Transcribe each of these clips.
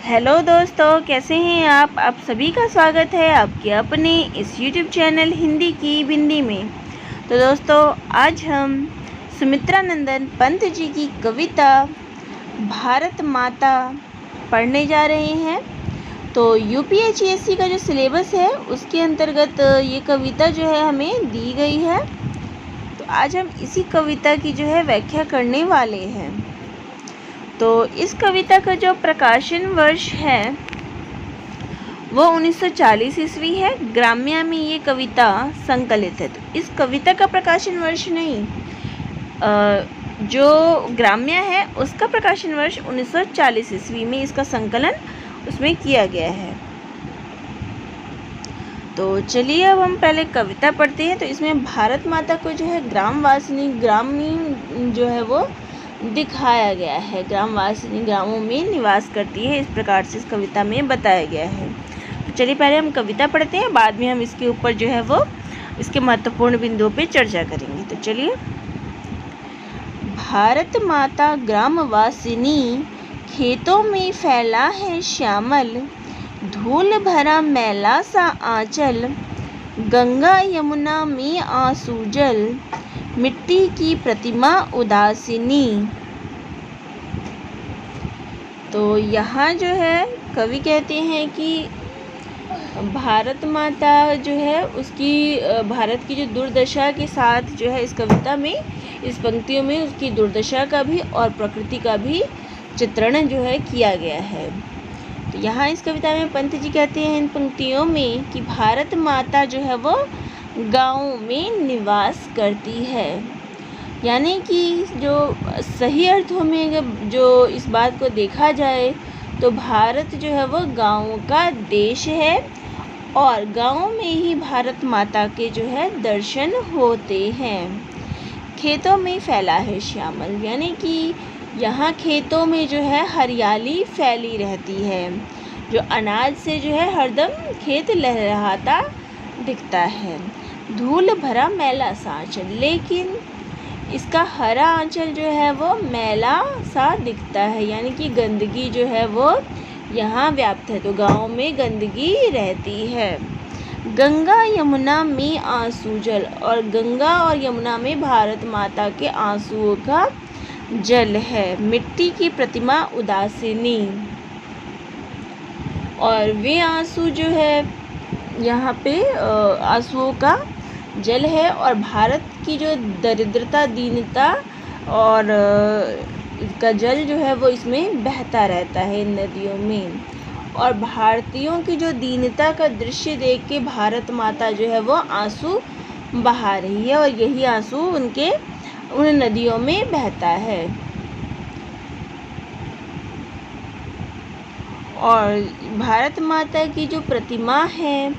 Hello दोस्तों, कैसे हैं आप सभी का स्वागत है आपके अपने इस यूट्यूब चैनल हिंदी की बिंदी में। तो दोस्तों, आज हम सुमित्रा नंदन पंत जी की कविता भारत माता पढ़ने जा रहे हैं। तो यूपीएससी का जो सिलेबस है उसके अंतर्गत ये कविता जो है हमें दी गई है। तो आज हम इसी कविता की जो है व्याख्या करने वाले हैं। तो इस कविता का जो प्रकाशन वर्ष है वो 1940 ईस्वी है। ग्राम्या में ये कविता संकलित है। तो इस कविता का प्रकाशन वर्ष नहीं, जो ग्राम्या है उसका प्रकाशन वर्ष 1940 ईस्वी में इसका संकलन उसमें किया गया है। तो चलिए अब हम पहले कविता पढ़ते हैं। तो इसमें भारत माता को जो है ग्रामीण जो है वो दिखाया गया है। ग्रामवासिनी ग्रामों में निवास करती है, इस प्रकार से इस कविता में बताया गया है। तो चलिए पहले हम कविता पढ़ते हैं, बाद में हम इसके ऊपर जो है वो इसके महत्वपूर्ण बिंदुओं पे चर्चा करेंगे। तो चलिए। भारत माता ग्रामवासिनी, खेतों में फैला है श्यामल, धूल भरा मैला सा आंचल, गंगा यमुना में आंसू जल, मिट्टी की प्रतिमा उदासीनी। तो यहाँ जो है कवि कहते हैं कि भारत माता जो है उसकी भारत की जो दुर्दशा के साथ जो है इस कविता में, इस पंक्तियों में उसकी दुर्दशा का भी और प्रकृति का भी चित्रण जो है किया गया है। तो यहाँ इस कविता में पंत जी कहते हैं इन पंक्तियों में कि भारत माता जो है वो गाँव में निवास करती है। यानी कि जो सही अर्थों में जो इस बात को देखा जाए तो भारत जो है वो गाँव का देश है और गाँव में ही भारत माता के जो है दर्शन होते हैं। खेतों में फैला है श्यामल, यानी कि यहाँ खेतों में जो है हरियाली फैली रहती है, जो अनाज से जो है हरदम खेत लहराता दिखता है। धूल भरा मैला सा आंचल, लेकिन इसका हरा आंचल जो है वो मैला सा दिखता है, यानी कि गंदगी जो है वो यहाँ व्याप्त है। तो गाँव में गंदगी रहती है। गंगा यमुना में आंसू जल, और गंगा और यमुना में भारत माता के आंसुओं का जल है। मिट्टी की प्रतिमा उदासीनी, और वे आंसू जो है यहाँ पे आंसुओं का जल है। और भारत की जो दरिद्रता, दीनता और का जल जो है वो इसमें बहता रहता है इन नदियों में। और भारतीयों की जो दीनता का दृश्य देख के भारत माता जो है वो आंसू बहा रही है, और यही आंसू उन नदियों में बहता है। और भारत माता की जो प्रतिमा है,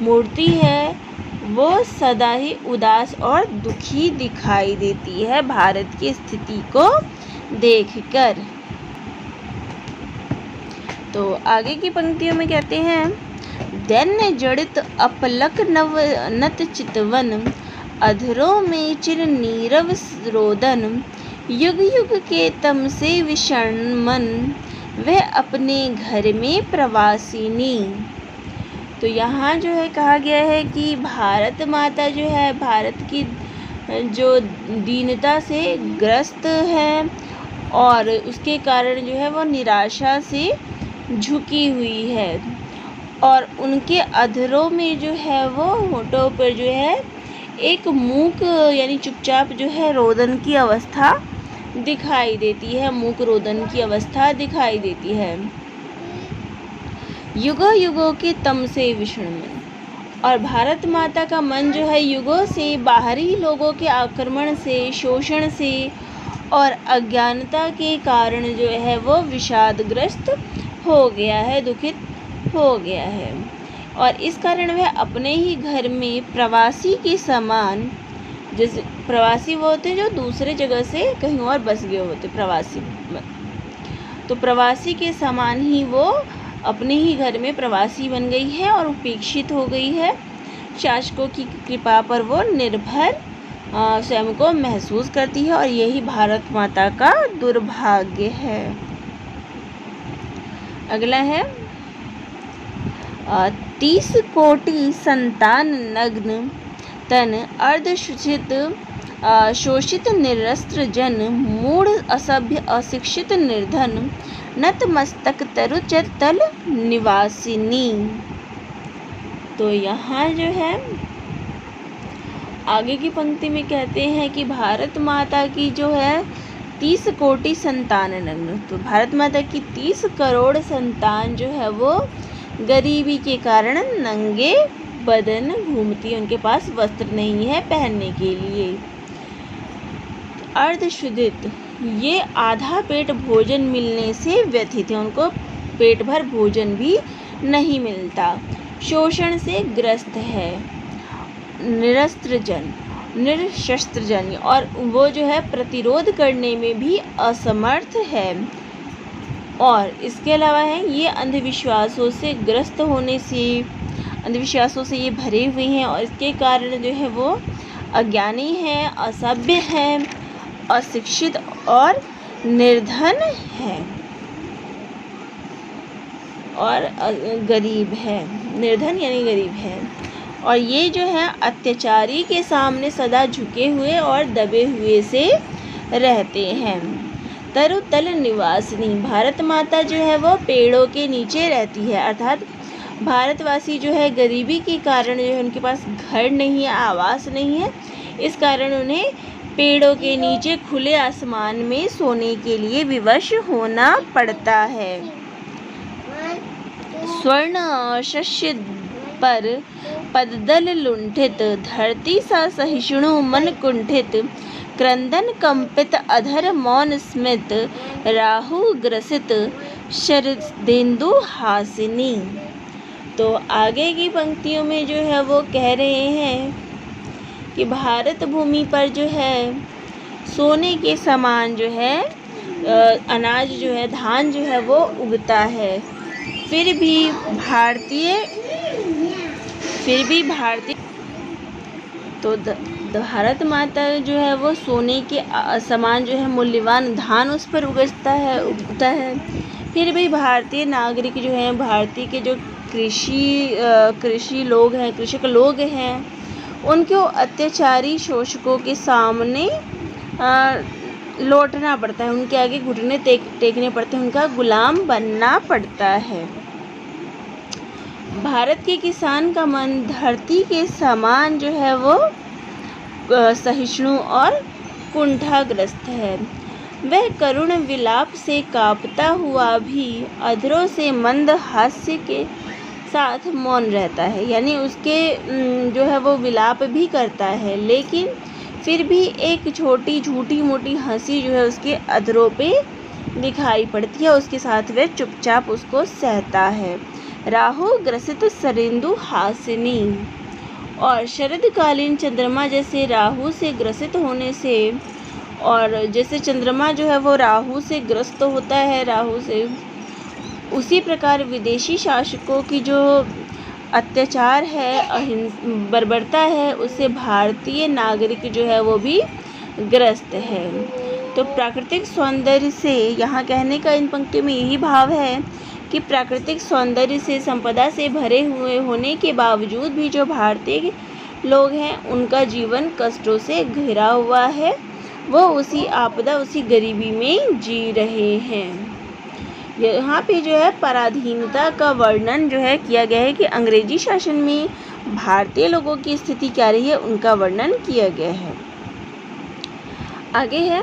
मूर्ति है, वो सदा ही उदास और दुखी दिखाई देती है भारत की स्थिति को देखकर। तो आगे की पंक्तियों में कहते हैं, दैन्य जड़ित अपलक नवनत चितवन, अधरों में चिर नीरव रोदन, युग युग के तम से विषण मन, वह अपने घर में प्रवासिनी। तो यहाँ जो है कहा गया है कि भारत माता जो है भारत की जो दीनता से ग्रस्त है और उसके कारण जो है वो निराशा से झुकी हुई है, और उनके अधरों में जो है वो होठों पर जो है एक मूक यानी चुपचाप जो है रोदन की अवस्था दिखाई देती है। मूक रोदन की अवस्था दिखाई देती है। युगों युगों के तम से विषण मन, और भारत माता का मन जो है युगों से बाहरी लोगों के आक्रमण से, शोषण से और अज्ञानता के कारण जो है वो विषादग्रस्त हो गया है, दुखित हो गया है। और इस कारण वह अपने ही घर में प्रवासी के समान, जैसे प्रवासी वो होते हैं जो दूसरे जगह से कहीं और बस गए होते प्रवासी, तो प्रवासी के समान ही वो अपने ही घर में प्रवासी बन गई है और उपेक्षित हो गई है। शासकों की कृपा पर वो निर्भर स्वयं को महसूस करती है, और यही भारत माता का दुर्भाग्य है। अगला है 30 कोटि संतान नग्न तन अर्धशोषित शोषित निरस्त्र जन मूढ़ असभ्य अशिक्षित निर्धन नतमस्तक तरुचर तल निवासिनी। तो यहाँ जो है आगे की पंक्ति में कहते हैं कि भारत माता की जो है 30 कोटि संतान नग्न, तो भारत माता की 30 करोड़ संतान जो है वो गरीबी के कारण नंगे बदन घूमती है, उनके पास वस्त्र नहीं है पहनने के लिए। अर्धशोषित, ये आधा पेट भोजन मिलने से व्यथित है, उनको पेट भर भोजन भी नहीं मिलता। शोषण से ग्रस्त है। निरस्त्र जन, और वो जो है प्रतिरोध करने में भी असमर्थ है। और इसके अलावा है ये अंधविश्वासों से ग्रस्त होने से, अंधविश्वासों से ये भरे हुए हैं और इसके कारण जो है वो अज्ञानी है, असभ्य है, अशिक्षित और निर्धन है और गरीब है। निर्धन यानी गरीब है। और ये जो है अत्याचारी के सामने सदा झुके हुए और दबे हुए से रहते हैं। तरुतल निवासिनी, भारत माता जो है वो पेड़ों के नीचे रहती है, अर्थात भारतवासी जो है गरीबी के कारण जो है उनके पास घर नहीं है, आवास नहीं है, इस कारण उन्हें पेड़ों के नीचे खुले आसमान में सोने के लिए विवश होना पड़ता है। स्वर्ण शस्य पर पददल लुंठित, धरती सा सहिष्णु मन कुंठित, क्रंदन कंपित अधर मौन स्मित, राहु ग्रसित शरदेन्दु हासिनी। तो आगे की पंक्तियों में जो है वो कह रहे हैं कि भारत भूमि पर जो है सोने के समान जो है अनाज जो है, धान जो है वो उगता है, फिर भी भारतीय तो भारत माता जो है वो सोने के समान जो है मूल्यवान धान उस पर उगता है, फिर भी भारतीय नागरिक जो हैं, भारतीय के जो कृषि लोग हैं, कृषक लोग हैं, उनको अत्याचारी शोषकों के सामने लौटना पड़ता है, उनके आगे घुटने टेकने पड़ते हैं, उनका गुलाम बनना पड़ता है। भारत के किसान का मन धरती के समान जो है वो सहिष्णु और कुंठाग्रस्त है। वह करुण विलाप से कांपता हुआ भी अधरों से मंद हास्य के साथ मौन रहता है, यानी उसके जो है वो विलाप भी करता है, लेकिन फिर भी एक छोटी झूठी मोटी हंसी जो है उसके अधरों पे दिखाई पड़ती है, उसके साथ वह चुपचाप उसको सहता है। राहु ग्रसित शरदेन्दु हासिनी, और शरदकालीन चंद्रमा जैसे राहु से ग्रसित होने से, और जैसे चंद्रमा जो है वो राहु से ग्रस्त होता है, राहु से, उसी प्रकार विदेशी शासकों की जो अत्याचार है, बर्बरता है, उससे भारतीय नागरिक जो है वो भी ग्रस्त है। तो प्राकृतिक सौंदर्य से, यहाँ कहने का इन पंक्तियों में यही भाव है कि प्राकृतिक सौंदर्य से, संपदा से भरे हुए होने के बावजूद भी जो भारतीय लोग हैं उनका जीवन कष्टों से घिरा हुआ है, वो उसी आपदा, उसी गरीबी में जी रहे हैं। यहाँ पे जो है पराधीनता का वर्णन जो है किया गया है कि अंग्रेजी शासन में भारतीय लोगों की स्थिति क्या रही है, उनका वर्णन किया गया है। आगे है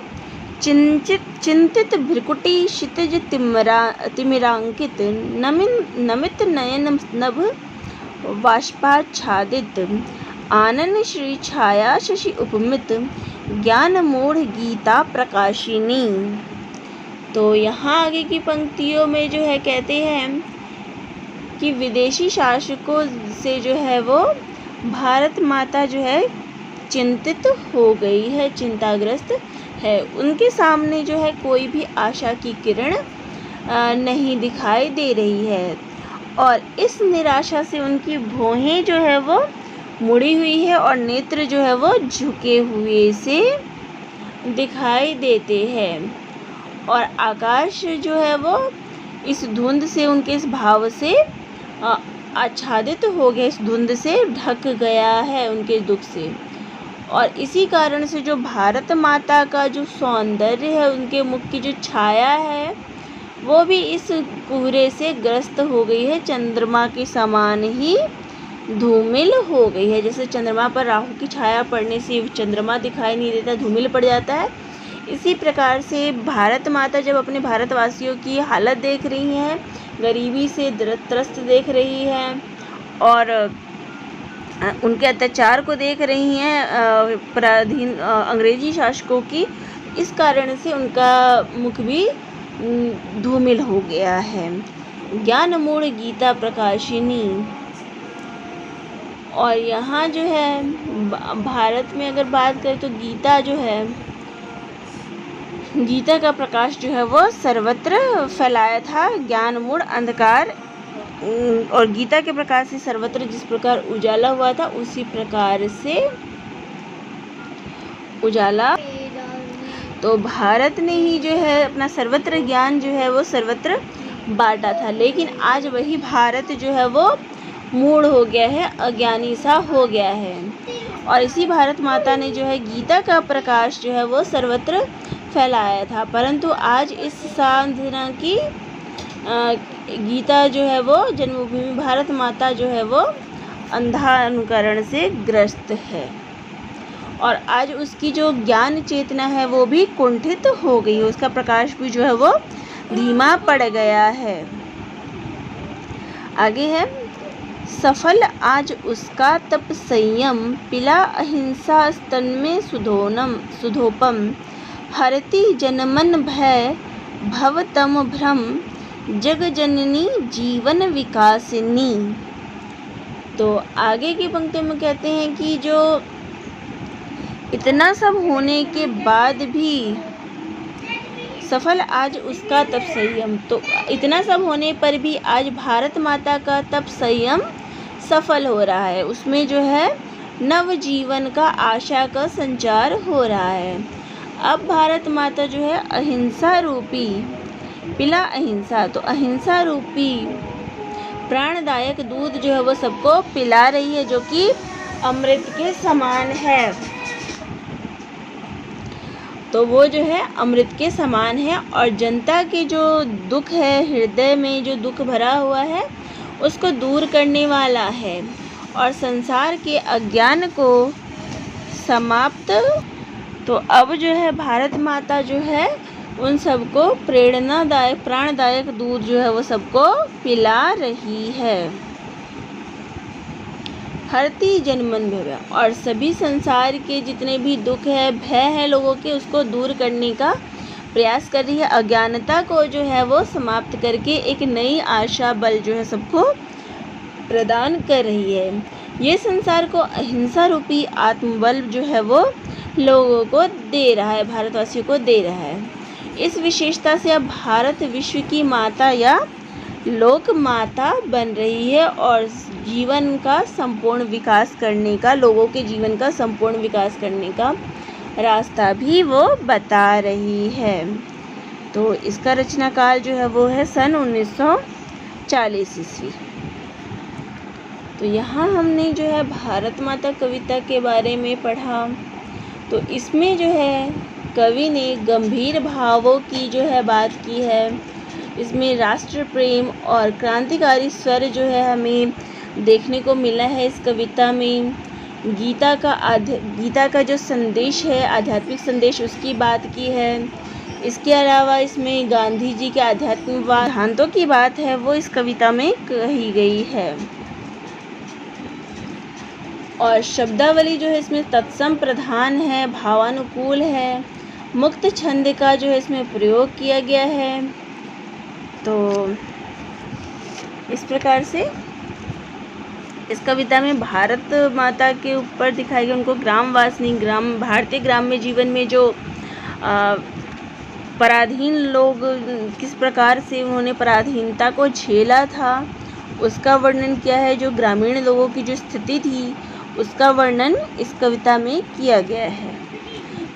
चिंतित भ्रिकुटी क्षितिज तिमिरांकित, नमित नयन नभ बाष्पाच्छादित, आनन श्री छाया शशि उपमित, ज्ञान मूढ़ गीता प्रकाशिनी। तो यहाँ आगे की पंक्तियों में जो है कहते हैं कि विदेशी शासकों से जो है वो भारत माता जो है चिंतित हो गई है, चिंताग्रस्त है, उनके सामने जो है कोई भी आशा की किरण नहीं दिखाई दे रही है, और इस निराशा से उनकी भौहें जो है वो मुड़ी हुई है और नेत्र जो है वो झुके हुए से दिखाई देते हैं, और आकाश जो है वो इस धुंध से, उनके इस भाव से आच्छादित हो गया, इस धुंध से ढक गया है उनके दुख से। और इसी कारण से जो भारत माता का जो सौंदर्य है, उनके मुख की जो छाया है, वो भी इस कोहरे से ग्रस्त हो गई है, चंद्रमा के समान ही धूमिल हो गई है। जैसे चंद्रमा पर राहु की छाया पड़ने से चंद्रमा दिखाई नहीं देता, धूमिल पड़ जाता है, इसी प्रकार से भारत माता जब अपने भारतवासियों की हालत देख रही हैं, गरीबी से त्रस्त देख रही हैं और उनके अत्याचार को देख रही हैं पराधीन अंग्रेजी शासकों की, इस कारण से उनका मुख भी धूमिल हो गया है। ज्ञान मूढ़ गीता प्रकाशिनी। और यहाँ जो है भारत में अगर बात करें तो गीता जो है, गीता का प्रकाश जो है वो सर्वत्र फैलाया था, ज्ञान मूढ़ अंधकार, और गीता के प्रकाश से सर्वत्र जिस प्रकार उजाला हुआ था, उसी प्रकार से उजाला तो भारत ने ही जो है अपना सर्वत्र ज्ञान जो है वो सर्वत्र बांटा था। लेकिन आज वही भारत जो है वो मूढ़ हो गया है, अज्ञानी सा हो गया है, और इसी भारत माता ने जो है गीता का प्रकाश जो है वो सर्वत्र फैलाया था। परंतु आज इस साधना की गीता जो है वो जन्मभूमि भारत माता जो है वो अंधा अनुकरण से ग्रस्त है, और आज उसकी जो ज्ञान चेतना है वो भी कुंठित हो गई है, उसका प्रकाश भी जो है वो धीमा पड़ गया है। आगे है, सफल आज उसका तप संयम, पिला अहिंसा स्तन में सुधोपम, हरति जनमन भय भव तम भ्रम, जग जननी जीवन विकासिनी। तो आगे की पंक्ति में कहते हैं कि जो इतना सब होने के बाद भी सफल आज उसका तप संयम, तो इतना सब होने पर भी आज भारत माता का तप संयम सफल हो रहा है, उसमें जो है नव जीवन का आशा का संचार हो रहा है। अब भारत माता जो है अहिंसा रूपी, पिला अहिंसा, तो अहिंसा रूपी प्राणदायक दूध जो है वो सबको पिला रही है, जो कि अमृत के समान है। तो वो जो है अमृत के समान है, और जनता के जो दुख है, हृदय में जो दुख भरा हुआ है, उसको दूर करने वाला है, और संसार के अज्ञान को समाप्त। तो अब जो है भारत माता जो है उन सबको प्रेरणादायक प्राणदायक दूध जो है वो सबको पिला रही है। हरती जनमन भय, और सभी संसार के जितने भी दुख है, भय है लोगों के, उसको दूर करने का प्रयास कर रही है। अज्ञानता को जो है वो समाप्त करके एक नई आशा बल जो है सबको प्रदान कर रही है। ये संसार को अहिंसा रूपी आत्मबल जो है वो लोगों को दे रहा है, भारतवासियों को दे रहा है। इस विशेषता से अब भारत विश्व की माता या लोक माता बन रही है, और जीवन का संपूर्ण विकास करने का, लोगों के जीवन का संपूर्ण विकास करने का रास्ता भी वो बता रही है। तो इसका रचना काल जो है वो है सन 1940 ईस्वी। तो यहाँ हमने जो है भारत माता कविता के बारे में पढ़ा। तो इसमें जो है कवि ने गंभीर भावों की जो है बात की है, इसमें राष्ट्र प्रेम और क्रांतिकारी स्वर जो है हमें देखने को मिला है इस कविता में। गीता का जो संदेश है, आध्यात्मिक संदेश, उसकी बात की है। इसके अलावा इसमें गांधी जी के आध्यात्मिक सिद्धांतों की बात है, वो इस कविता में कही गई है। और शब्दावली जो है इसमें तत्सम प्रधान है, भावानुकूल है, मुक्त छंद का जो है इसमें प्रयोग किया गया है। तो इस प्रकार से इस कविता में भारत माता के ऊपर दिखाई गई उनको ग्रामवासिनी, भारतीय ग्राम्य जीवन में जो पराधीन लोग किस प्रकार से उन्होंने पराधीनता को झेला था, उसका वर्णन किया है। जो ग्रामीण लोगों की जो स्थिति थी, उसका वर्णन इस कविता में किया गया है।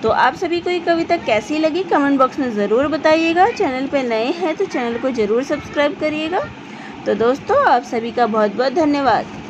तो आप सभी को ये कविता कैसी लगी कमेंट बॉक्स में ज़रूर बताइएगा। चैनल पे नए हैं तो चैनल को ज़रूर सब्सक्राइब करिएगा। तो दोस्तों आप सभी का बहुत बहुत धन्यवाद।